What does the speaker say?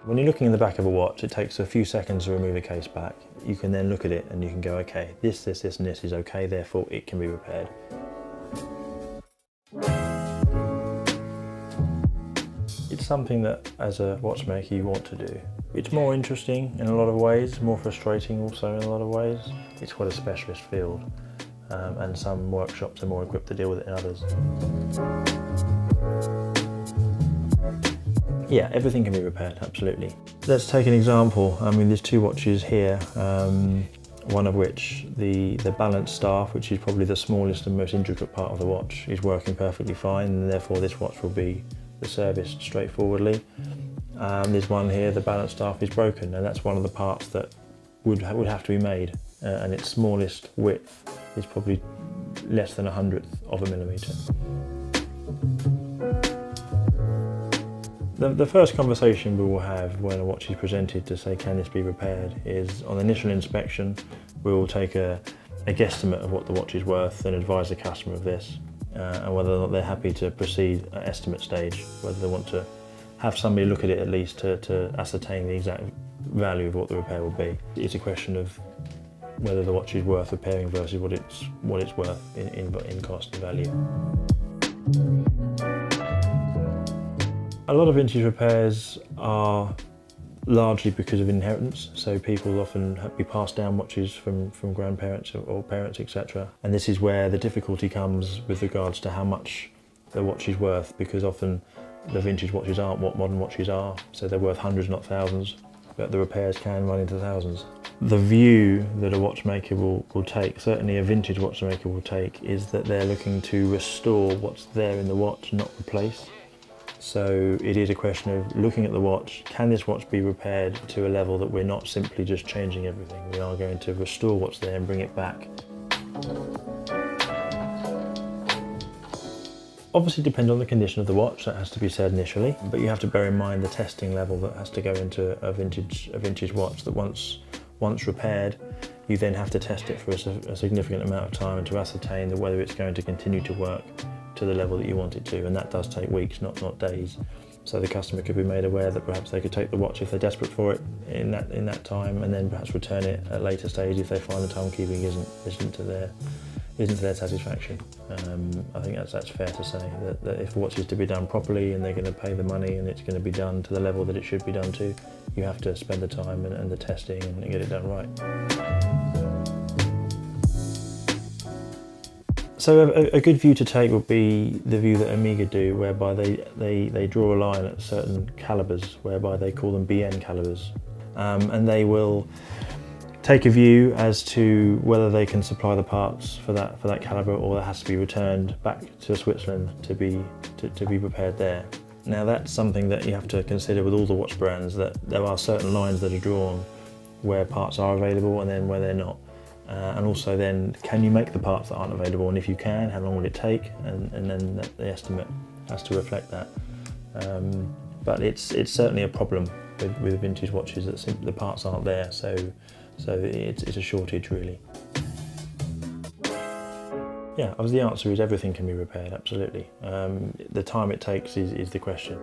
When you're looking in the back of a watch, it takes a few seconds to remove the case back. You can then look at it and you can go, okay, this and this is okay, therefore it can be repaired. It's something that, as a watchmaker, you want to do. It's more interesting in a lot of ways, more frustrating also in a lot of ways. It's quite a specialist field, and some workshops are more equipped to deal with it than others. Yeah, everything can be repaired, absolutely. Let's take an example. I mean, there's two watches here, one of which the balance staff, which is probably the smallest and most intricate part of the watch, is working perfectly fine, and therefore this watch will be serviced straightforwardly. There's one here, the balance staff is broken, and that's one of the parts that would have to be made, and its smallest width is probably less than 1/100th of a millimetre. The first conversation we will have when a watch is presented to say, can this be repaired, is on the initial inspection, we will take a guesstimate of what the watch is worth and advise the customer of this, and whether or not they're happy to proceed at estimate stage, whether they want to have somebody look at it at least to ascertain the exact value of what the repair will be. It's a question of whether the watch is worth repairing versus what it's worth in cost and value. A lot of vintage repairs are largely because of inheritance, so people often be passed down watches from grandparents or parents, etc. And this is where the difficulty comes with regards to how much the watch is worth, because often the vintage watches aren't what modern watches are, so they're worth hundreds, not thousands, but the repairs can run into thousands. The view that a watchmaker will take, certainly a vintage watchmaker will take, is that they're looking to restore what's there in the watch, not replace. So it is a question of looking at the watch, can this watch be repaired to a level that we're not simply just changing everything? We are going to restore what's there and bring it back. Obviously depends on the condition of the watch, that has to be said initially, but you have to bear in mind the testing level that has to go into a vintage watch, that once repaired, you then have to test it for a significant amount of time and to ascertain whether it's going to continue to work to the level that you want it to, and that does take weeks, not days. So the customer could be made aware that perhaps they could take the watch if they're desperate for it in that time, and then perhaps return it at a later stage if they find the timekeeping isn't to their satisfaction. I think that's fair to say that if the watch is to be done properly and they're going to pay the money and it's going to be done to the level that it should be done to, you have to spend the time and the testing and get it done right. So a good view to take would be the view that Omega do, whereby they draw a line at certain calibers, whereby they call them BN calibers, and they will take a view as to whether they can supply the parts for that caliber, or that has to be returned back to Switzerland to be prepared there. Now that's something that you have to consider with all the watch brands, that there are certain lines that are drawn where parts are available and then where they're not. And also then, can you make the parts that aren't available, and if you can, how long will it take, and then the estimate has to reflect that. But it's certainly a problem with vintage watches that the parts aren't there, so it's a shortage really. Yeah, the answer is everything can be repaired, absolutely. The time it takes is the question.